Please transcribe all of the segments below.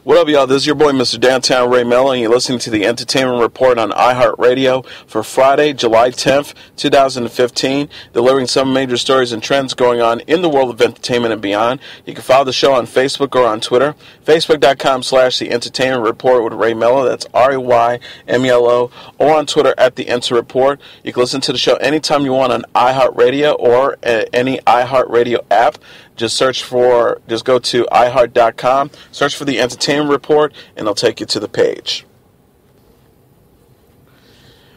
What up, y'all? This is your boy, Mr. Downtown Ray Melo, and you're listening to the Entertainment Report on iHeartRadio for Friday, July 10th, 2015, delivering some major stories and trends going on in the world of entertainment and beyond. You can follow the show on Facebook or on Twitter, facebook.com/The Entertainment Report with Ray Melo, that's RAYMELO, or on Twitter at The Enter Report. You can listen to the show anytime you want on iHeartRadio or any iHeartRadio app. Just go to iHeart.com, search for the Entertainment Report, and it'll take you to the page.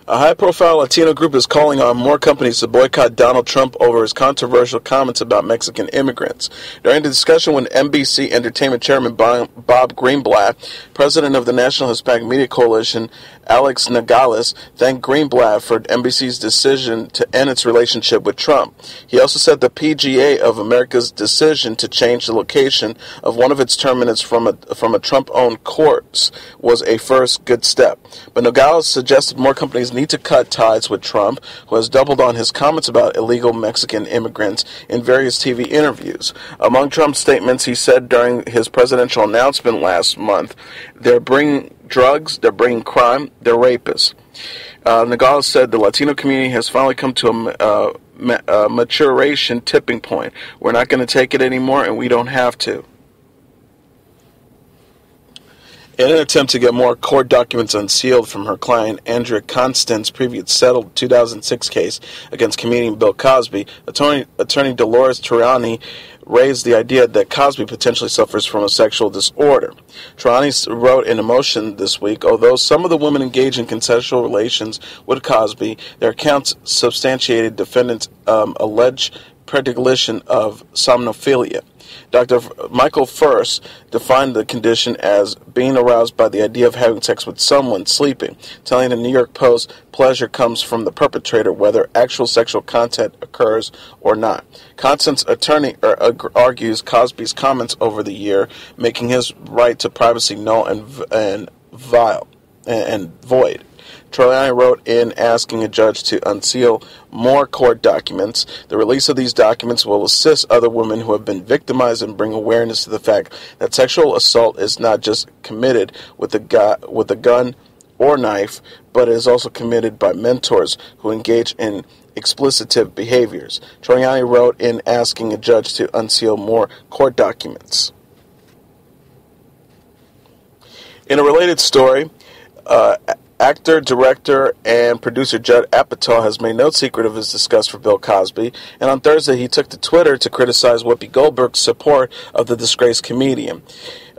A high-profile Latino group is calling on more companies to boycott Donald Trump over his controversial comments about Mexican immigrants. During the discussion with NBC Entertainment Chairman Bob Greenblatt, president of the National Hispanic Media Coalition, Alex Nogales, thanked Greenblatt for NBC's decision to end its relationship with Trump. He also said the PGA of America's decision to change the location of one of its terminus from a Trump-owned course was a first good step. But Nogales suggested more companies need to cut ties with Trump, who has doubled on his comments about illegal Mexican immigrants in various TV interviews. Among Trump's statements, he said during his presidential announcement last month, they're bringing drugs, they're bringing crime, they're rapists. Nogales said the Latino community has finally come to a maturation tipping point. We're not going to take it anymore, and we don't have to. In an attempt to get more court documents unsealed from her client, Andrea Constant's previous settled 2006 case against comedian Bill Cosby, attorney Dolores Triani raised the idea that Cosby potentially suffers from a sexual disorder. Triani wrote in a motion this week, although some of the women engaged in consensual relations with Cosby, their accounts substantiated defendants' alleged predilection of somnophilia. Dr. Michael First defined the condition as being aroused by the idea of having sex with someone sleeping, telling the New York Post pleasure comes from the perpetrator whether actual sexual contact occurs or not. Constant's attorney argues Cosby's comments over the year, making his right to privacy null and void. Triani wrote in asking a judge to unseal more court documents. The release of these documents will assist other women who have been victimized and bring awareness to the fact that sexual assault is not just committed with a gun or knife, but is also committed by mentors who engage in exploitative behaviors. Triani wrote in asking a judge to unseal more court documents. In a related story, actor, director, and producer Judd Apatow has made no secret of his disgust for Bill Cosby, and on Thursday he took to Twitter to criticize Whoopi Goldberg's support of the disgraced comedian.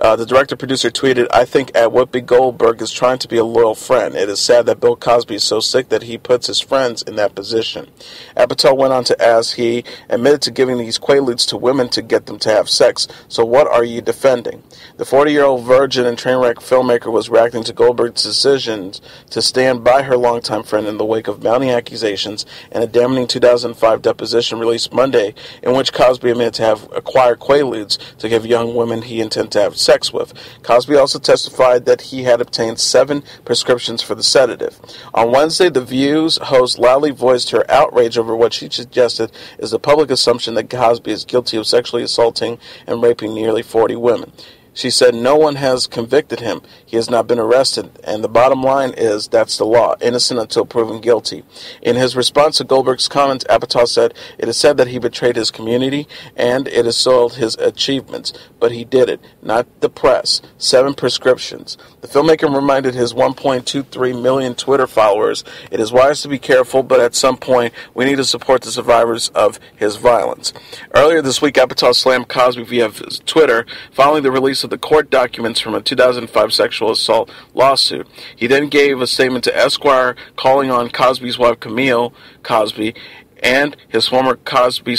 The director-producer tweeted, "I think Whoopi Goldberg is trying to be a loyal friend. It is sad that Bill Cosby is so sick that he puts his friends in that position." Apatow went on to ask, he admitted to giving these quaaludes to women to get them to have sex, so what are you defending? The 40-year-old virgin and trainwreck filmmaker was reacting to Goldberg's decisions to stand by her longtime friend in the wake of mounting accusations and a damning 2005 deposition released Monday in which Cosby admitted to have acquired quaaludes to give young women he intended to have sex with. Cosby also testified that he had obtained 7 prescriptions for the sedative. On Wednesday, The View's host loudly voiced her outrage over what she suggested is the public assumption that Cosby is guilty of sexually assaulting and raping nearly 40 women. She said no one has convicted him. He has not been arrested. And the bottom line is that's the law. Innocent until proven guilty. In his response to Goldberg's comments, Apatow said, "It is said that he betrayed his community and it has soiled his achievements. But he did it, not the press. 7 prescriptions." The filmmaker reminded his 1.23 million Twitter followers, "It is wise to be careful, but at some point we need to support the survivors of his violence." Earlier this week, Apatow slammed Cosby via Twitter following the release of the court documents from a 2005 sexual assault lawsuit. He then gave a statement to Esquire calling on Cosby's wife Camille Cosby and his former Cosby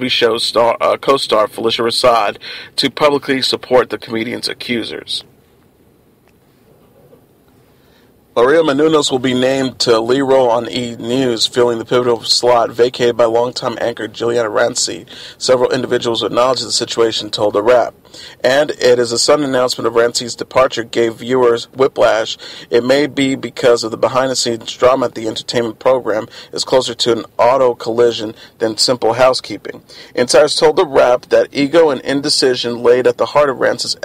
Show co-star Felicia Rashad to publicly support the comedian's accusers. Maria Menounos will be named to a lead role on E! News, filling the pivotal slot vacated by longtime anchor Juliana Rancic. Several individuals with knowledge of the situation told the Wrap. And it is a sudden announcement of Rancine's departure gave viewers whiplash. It may be because of the behind-the-scenes drama at the entertainment program is closer to an auto collision than simple housekeeping. Insiders told The Wrap that ego and indecision laid at the heart of Rancine's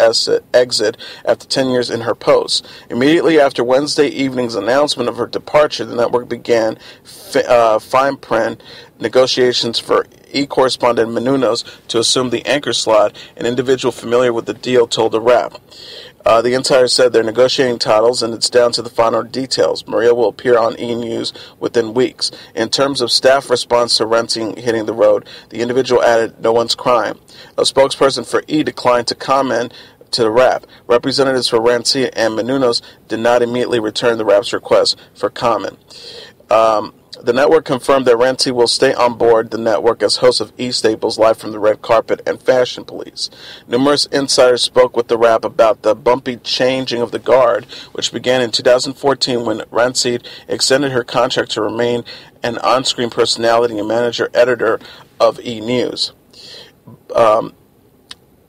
exit after 10 years in her post. Immediately after Wednesday evening's announcement of her departure, the network began fine print negotiations for correspondent Menounos to assume the anchor slot. An individual familiar with the deal told The Wrap. The insider said they're negotiating titles and it's down to the final details. Maria will appear on E! News within weeks. In terms of staff response to Rancine hitting the road, the individual added, "No one's crying." A spokesperson for E! Declined to comment to The Wrap. Representatives for Rancine and Menounos did not immediately return The Wrap's request for comment. The network confirmed that Rancine will stay on board the network as host of E! Staples Live from the Red Carpet and Fashion Police. Numerous insiders spoke with The Wrap about the bumpy changing of the guard, which began in 2014 when Rancine extended her contract to remain an on-screen personality and manager-editor of E! News.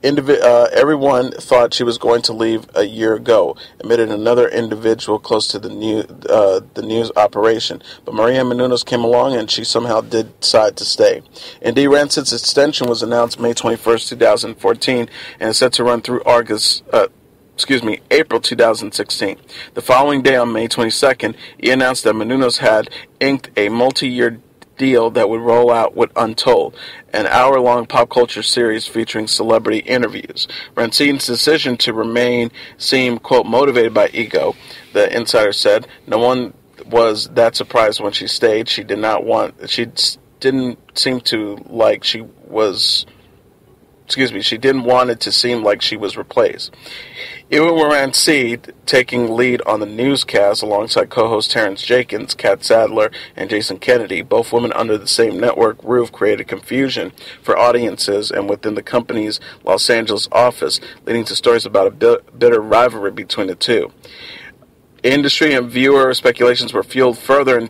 Everyone thought she was going to leave a year ago, admitted another individual close to the news operation. But Maria Menounos came along and she somehow did decide to stay. Indeed, Rancine's extension was announced May 21st, 2014, and is set to run through April 2016. The following day, on May 22nd, he announced that Menounos had inked a multi-year deal that would roll out with Untold, an hour-long pop culture series featuring celebrity interviews. Rancine's decision to remain seemed, quote, motivated by ego, the insider said. No one was that surprised when she stayed. She didn't seem to like she was... she didn't want it to seem like she was replaced. Even with Rancine taking lead on the newscast alongside co-host Terrence Jenkins, Kat Sadler, and Jason Kennedy, both women under the same network roof, created confusion for audiences and within the company's Los Angeles office, leading to stories about a bitter rivalry between the two. Industry and viewer speculations were fueled further in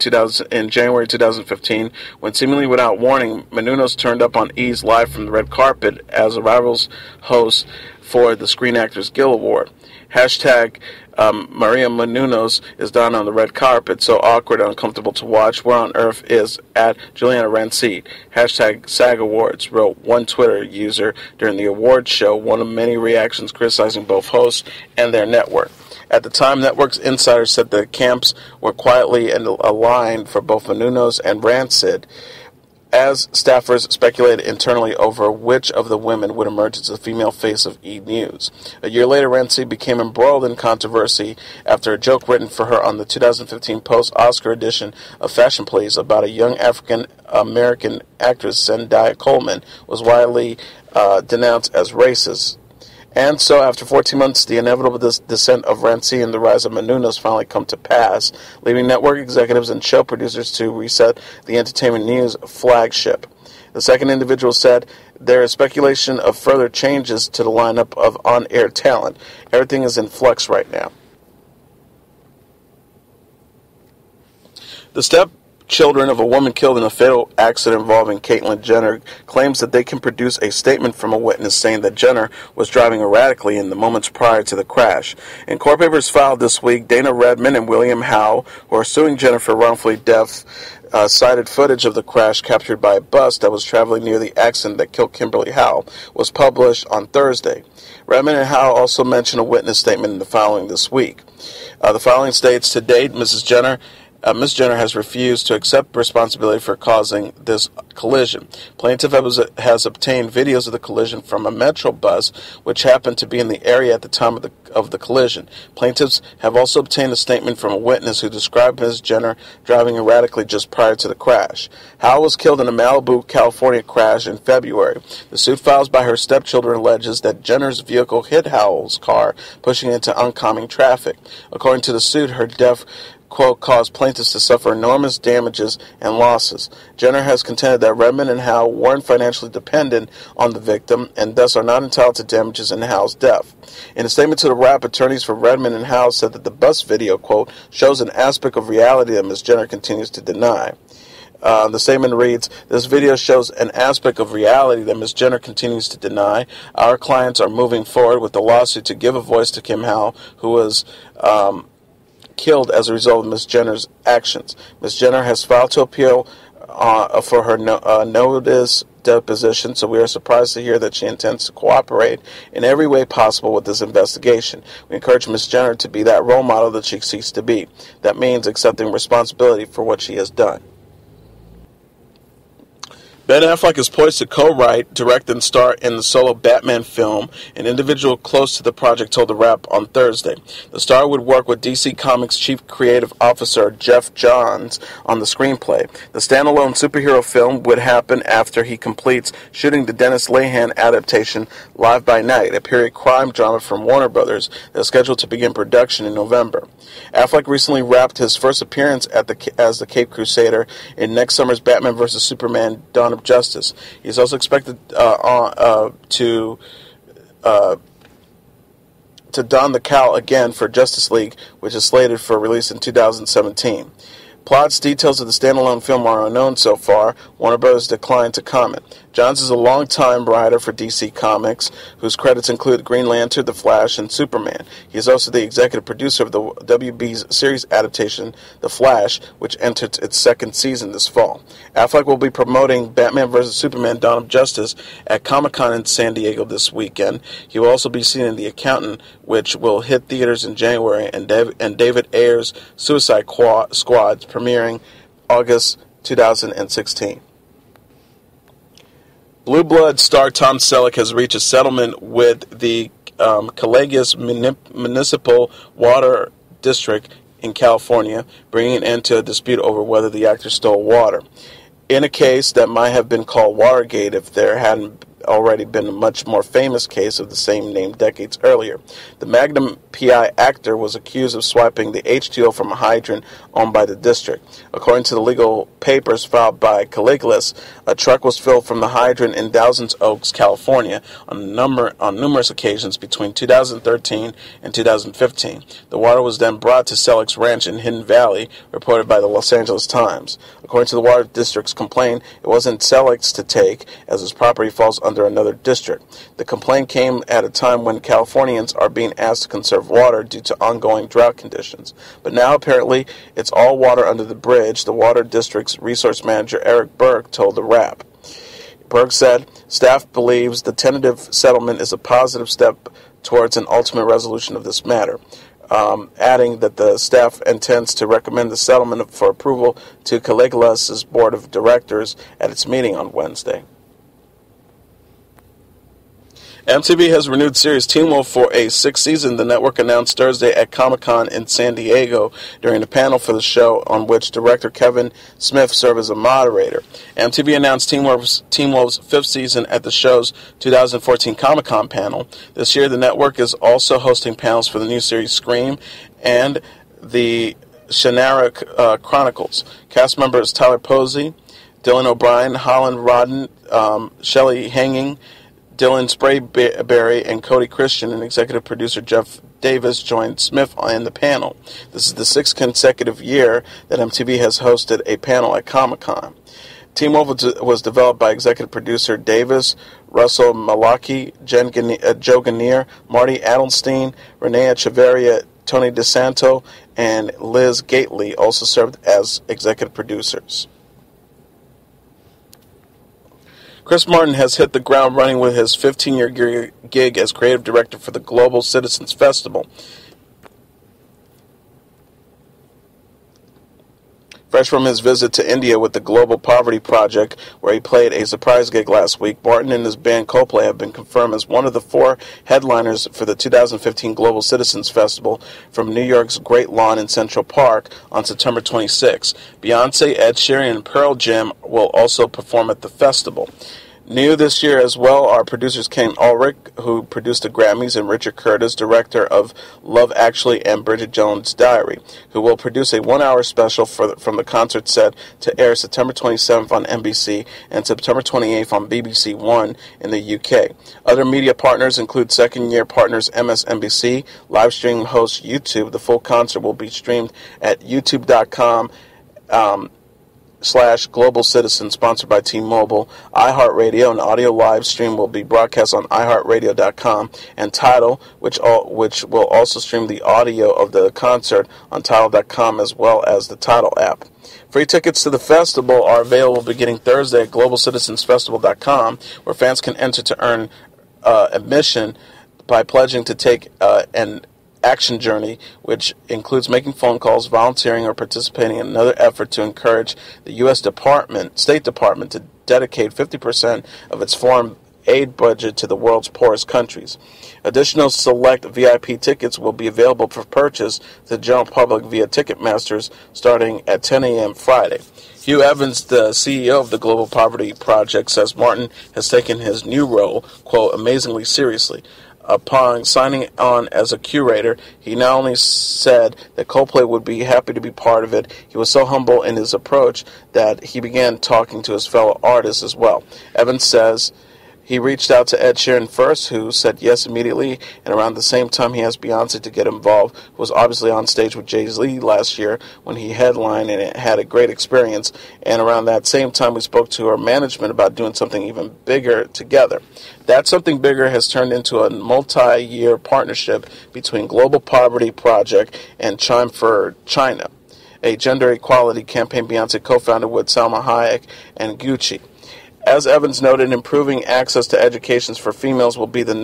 January 2015, when seemingly without warning, Menounos turned up on E's Live from the Red Carpet as a rival's host for the Screen Actors Guild Award. Hashtag Maria Menounos is down on the red carpet, so awkward and uncomfortable to watch. Where on earth is at Juliana Rancine? Hashtag SAG Awards, wrote one Twitter user during the awards show, one of many reactions criticizing both hosts and their network. At the time, network's insiders said the camps were quietly aligned for both Menounos and Rancine, as staffers speculated internally over which of the women would emerge as the female face of E! News. A year later, Rancine became embroiled in controversy after a joke written for her on the 2015 post-Oscar edition of Fashion Police about a young African-American actress, Zendaya Coleman, was widely denounced as racist. And so, after 14 months, the inevitable descent of Rancine and the rise of Menounos finally come to pass, leaving network executives and show producers to reset the entertainment news flagship. The second individual said, "There is speculation of further changes to the lineup of on-air talent. Everything is in flux right now." The stepchildren of a woman killed in a fatal accident involving Caitlyn Jenner claims that they can produce a statement from a witness saying that Jenner was driving erratically in the moments prior to the crash. In court papers filed this week, Dana Redmond and William Howe, who are suing Jenner for wrongfully death, cited footage of the crash captured by a bus that was traveling near the accident that killed Kimberly Howe, was published on Thursday. Redmond and Howe also mentioned a witness statement in the filing this week. The filing states, "To date, Ms. Jenner has refused to accept responsibility for causing this collision. Plaintiff has obtained videos of the collision from a Metro bus, which happened to be in the area at the time of the collision. Plaintiffs have also obtained a statement from a witness who described Ms. Jenner driving erratically just prior to the crash. Howe was killed in a Malibu, California crash in February. The suit filed by her stepchildren alleges that Jenner's vehicle hit Howe's car, pushing into oncoming traffic. According to the suit, her death, quote, caused plaintiffs to suffer enormous damages and losses. Jenner has contended that Redmond and Howe weren't financially dependent on the victim and thus are not entitled to damages in Howe's death. In a statement to The Wrap, attorneys for Redmond and Howe said that the bus video, quote, shows an aspect of reality that Ms. Jenner continues to deny. The statement reads, "This video shows an aspect of reality that Ms. Jenner continues to deny. Our clients are moving forward with the lawsuit to give a voice to Kim Howell, who was killed as a result of Ms. Jenner's actions. Ms. Jenner has filed to appeal for her notice deposition, so we are surprised to hear that she intends to cooperate in every way possible with this investigation. We encourage Ms. Jenner to be that role model that she seeks to be. That means accepting responsibility for what she has done." Ben Affleck is poised to co-write, direct, and star in the solo Batman film. An individual close to the project told The Wrap on Thursday. The star would work with DC Comics Chief Creative Officer Jeff Johns on the screenplay. The standalone superhero film would happen after he completes shooting the Dennis Lehane adaptation Live by Night, a period crime drama from Warner Brothers that is scheduled to begin production in November. Affleck recently wrapped his first appearance as the Cape Crusader in next summer's Batman vs. Superman Dawn of Justice. He is also expected to don the cowl again for Justice League, which is slated for release in 2017. Plots, details of the standalone film are unknown so far. Warner Bros. Declined to comment. Johns is a longtime writer for DC Comics, whose credits include Green Lantern, The Flash, and Superman. He is also the executive producer of the WB's series adaptation, The Flash, which entered its second season this fall. Affleck will be promoting Batman vs. Superman Dawn of Justice at Comic-Con in San Diego this weekend. He will also be seen in The Accountant, which will hit theaters in January, and David Ayer's Suicide Squad, premiering August 2016. Blue Blood star Tom Selleck has reached a settlement with the Calleguas Municipal Water District in California, bringing an end to a dispute over whether the actor stole water. In a case that might have been called Watergate if there hadn't already been a much more famous case of the same name decades earlier. The Magnum PI actor was accused of swiping the H2O from a hydrant owned by the district. According to the legal papers filed by Calleguas, a truck was filled from the hydrant in Thousand Oaks, California, on numerous occasions between 2013 and 2015. The water was then brought to Selleck's ranch in Hidden Valley, reported by the Los Angeles Times. According to the water district's complaint, it wasn't Selleck's to take, as his property falls under another district. The complaint came at a time when Californians are being asked to conserve water due to ongoing drought conditions. But now apparently it's all water under the bridge, the water district's resource manager Eric Berg told The Wrap. Berg said, "Staff believes the tentative settlement is a positive step towards an ultimate resolution of this matter." Adding that the staff intends to recommend the settlement for approval to Calleguas' board of directors at its meeting on Wednesday. MTV has renewed series Teen Wolf for a sixth season, the network announced Thursday at Comic-Con in San Diego during a panel for the show on which director Kevin Smith served as a moderator. MTV announced Teen Wolf's fifth season at the show's 2014 Comic-Con panel. This year, the network is also hosting panels for the new series Scream and the Shannara Chronicles. Cast members Tyler Posey, Dylan O'Brien, Holland Rodden, Shelley Hanging, Dylan Sprayberry, and Cody Christian, and executive producer Jeff Davis joined Smith on the panel. This is the sixth consecutive year that MTV has hosted a panel at Comic-Con. Teen Wolf was developed by executive producer Davis, Russell Malaki, Joe Gannier, Marty Adelstein, Renee Echeverria, Tony DeSanto, and Liz Gately also served as executive producers. Chris Martin has hit the ground running with his 15-year gig as creative director for the Global Citizens Festival. Fresh from his visit to India with the Global Poverty Project, where he played a surprise gig last week, Martin and his band Coldplay have been confirmed as one of the 4 headliners for the 2015 Global Citizens Festival from New York's Great Lawn in Central Park on September 26. Beyonce, Ed Sheeran, and Pearl Jam will also perform at the festival. New this year as well are producers Kane Ulrich, who produced the Grammys, and Richard Curtis, director of Love Actually and Bridget Jones' Diary, who will produce a 1-hour special from the concert set to air September 27th on NBC and September 28th on BBC One in the UK. Other media partners include second-year partners MSNBC, live streaming host YouTube. The full concert will be streamed at youtube.com Global Citizen, sponsored by T-Mobile. iHeartRadio, an audio live stream will be broadcast on iHeartRadio.com, and Tidal, which will also stream the audio of the concert on Tidal.com as well as the Tidal app. Free tickets to the festival are available beginning Thursday at GlobalCitizensFestival.com, where fans can enter to earn admission by pledging to take an action journey, which includes making phone calls, volunteering, or participating in another effort to encourage the U.S. State Department to dedicate 50% of its foreign aid budget to the world's poorest countries. Additional select VIP tickets will be available for purchase to the general public via Ticketmasters starting at 10 a.m. Friday. Hugh Evans, the CEO of the Global Poverty Project, says Martin has taken his new role, quote, amazingly seriously. Upon signing on as a curator, he not only said that Coldplay would be happy to be part of it, he was so humble in his approach that he began talking to his fellow artists as well. Evans says he reached out to Ed Sheeran first, who said yes immediately, and around the same time he asked Beyonce to get involved, who was obviously on stage with Jay-Z last year when he headlined and had a great experience, and around that same time we spoke to our management about doing something even bigger together. That something bigger has turned into a multi-year partnership between Global Poverty Project and Chime for China, a gender equality campaign Beyonce co-founded with Salma Hayek and Gucci. As Evans noted, improving access to education for females will be one of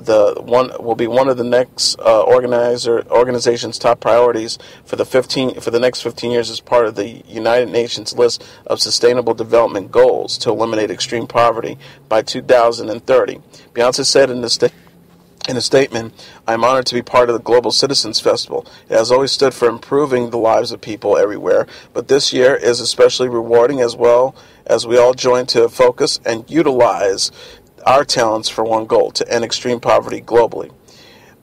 the next organization's top priorities for the next 15 years as part of the United Nations list of Sustainable Development Goals to eliminate extreme poverty by 2030. Beyonce said in a statement, I am honored to be part of the Global Citizens Festival. It has always stood for improving the lives of people everywhere, but this year is especially rewarding as well as we all join to focus and utilize our talents for one goal, to end extreme poverty globally.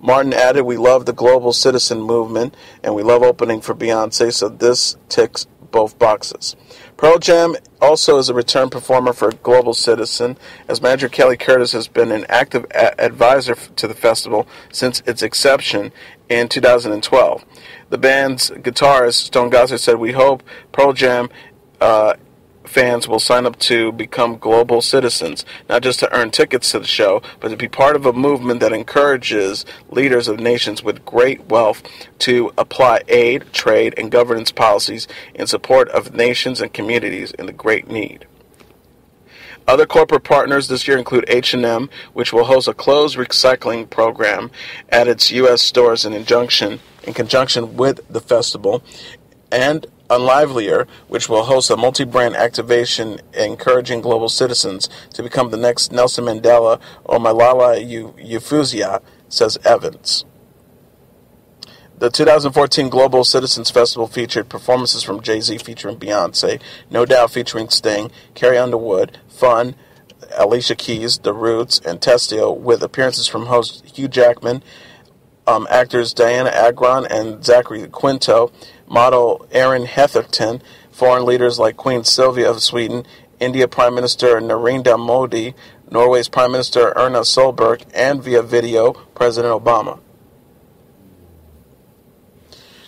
Martin added, we love the Global Citizen movement, and we love opening for Beyonce, so this ticks both boxes. Pearl Jam also is a return performer for Global Citizen, as manager Kelly Curtis has been an active advisor to the festival since its inception in 2012. The band's guitarist, Stone Gossard, said, we hope Pearl Jam fans will sign up to become global citizens, not just to earn tickets to the show, but to be part of a movement that encourages leaders of nations with great wealth to apply aid, trade, and governance policies in support of nations and communities in the great need. Other corporate partners this year include H&M, which will host a clothes recycling program at its U.S. stores in conjunction with the festival, and Unlivelier, which will host a multi-brand activation encouraging global citizens to become the next Nelson Mandela or Malala Yousafzai, says Evans. The 2014 Global Citizens Festival featured performances from Jay-Z featuring Beyonce, No Doubt featuring Sting, Carrie Underwood, Fun, Alicia Keys, The Roots, and Testio, with appearances from host Hugh Jackman, actors Diana Agron and Zachary Quinto, model Erin Heatherton, foreign leaders like Queen Sylvia of Sweden, India Prime Minister Narendra Modi, Norway's Prime Minister Erna Solberg, and via video, President Obama.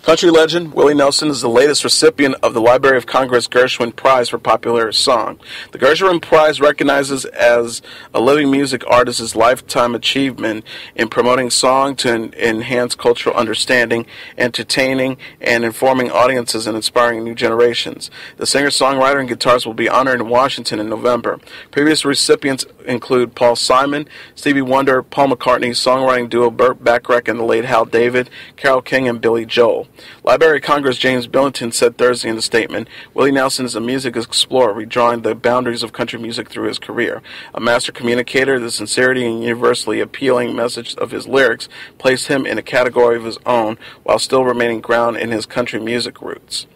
Country legend Willie Nelson is the latest recipient of the Library of Congress Gershwin Prize for Popular Song. The Gershwin Prize recognizes as a living music artist's lifetime achievement in promoting song to enhance cultural understanding, entertaining, and informing audiences and inspiring new generations. The singer-songwriter and guitarist will be honored in Washington in November. Previous recipients include Paul Simon, Stevie Wonder, Paul McCartney, songwriting duo Burt Bacharach and the late Hal David, Carole King, and Billy Joel. Library of Congress James Billington said Thursday in a statement, Willie Nelson is a music explorer, redrawing the boundaries of country music through his career. A master communicator, the sincerity and universally appealing message of his lyrics placed him in a category of his own while still remaining grounded in his country music roots.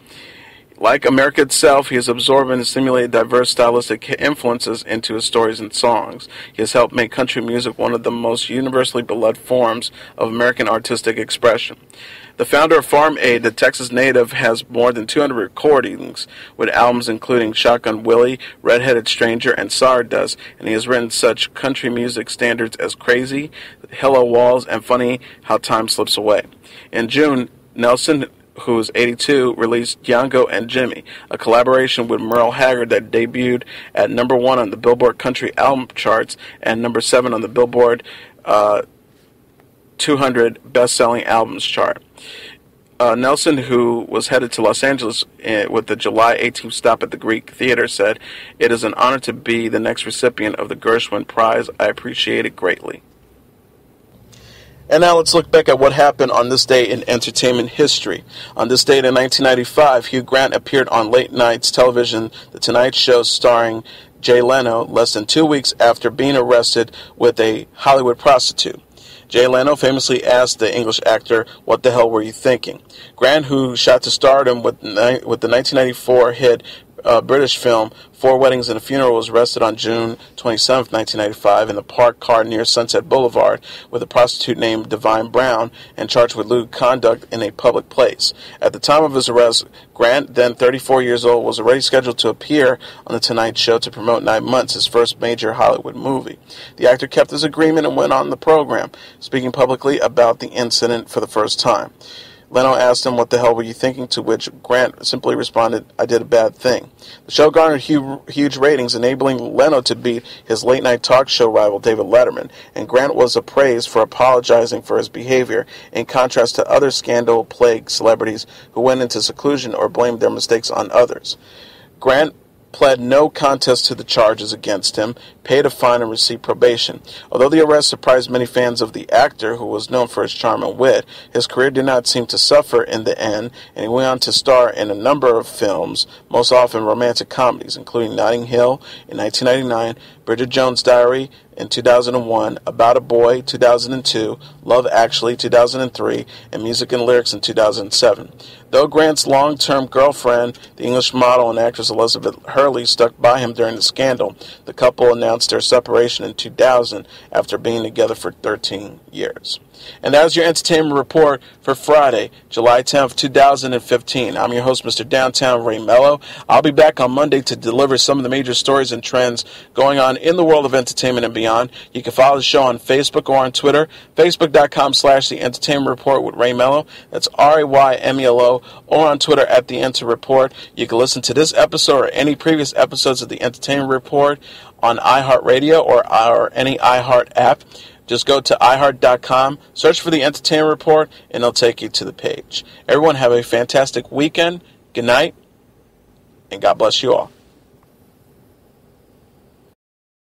Like America itself, he has absorbed and assimilated diverse stylistic influences into his stories and songs. He has helped make country music one of the most universally beloved forms of American artistic expression. The founder of Farm Aid, the Texas native, has more than 200 recordings, with albums including Shotgun Willie, Red-Headed Stranger, and Stardust, and he has written such country music standards as Crazy, Hello Walls, and Funny How Time Slips Away. In June, Nelson, who is 82, released Yango and Jimmy, a collaboration with Merle Haggard that debuted at number 1 on the Billboard Country Album charts and number 7 on the Billboard 200 Best-Selling Albums chart. Nelson, who was headed to Los Angeles with the July 18th stop at the Greek Theater, said, "It is an honor to be the next recipient of the Gershwin Prize. I appreciate it greatly." And now let's look back at what happened on this day in entertainment history. On this date in 1995, Hugh Grant appeared on late night television, The Tonight Show, starring Jay Leno, less than 2 weeks after being arrested with a Hollywood prostitute. Jay Leno famously asked the English actor, "What the hell were you thinking?" Grant, who shot to stardom with the 1994 hit British film Four Weddings and a Funeral, was arrested on June 27, 1995 in the parked car near Sunset Boulevard with a prostitute named Divine Brown and charged with lewd conduct in a public place. At the time of his arrest, Grant, then 34 years old, was already scheduled to appear on The Tonight Show to promote 9 Months, his first major Hollywood movie. The actor kept his agreement and went on the program, speaking publicly about the incident for the first time. Leno asked him, "What the hell were you thinking?" to which Grant simply responded, "I did a bad thing." The show garnered huge ratings, enabling Leno to beat his late-night talk show rival David Letterman, and Grant was appraised for apologizing for his behavior, in contrast to other scandal-plagued celebrities who went into seclusion or blamed their mistakes on others. Grant pled no contest to the charges against him, paid a fine, and received probation. Although the arrest surprised many fans of the actor, who was known for his charm and wit, his career did not seem to suffer in the end, and he went on to star in a number of films, most often romantic comedies, including Notting Hill in 1999, Bridget Jones' Diary in 2001, About a Boy 2002, Love Actually 2003, and Music and Lyrics in 2007. Though Grant's long-term girlfriend, the English model and actress Elizabeth Hurley, stuck by him during the scandal, the couple announced their separation in 2000 after being together for 13 years. And that was your entertainment report for Friday, July 10th, 2015. I'm your host, Mr. Downtown Ray Melo. I'll be back on Monday to deliver some of the major stories and trends going on in the world of entertainment and beyond. You can follow the show on Facebook or on Twitter, facebook.com/The Entertainment Report with Ray Melo. That's RAYMELO, or on Twitter at The Enter Report. You can listen to this episode or any previous episodes of The Entertainment Report on iHeartRadio or any iHeart app. Just go to iHeart.com, search for The Entertainment Report, and it'll take you to the page. Everyone have a fantastic weekend. Good night, and God bless you all.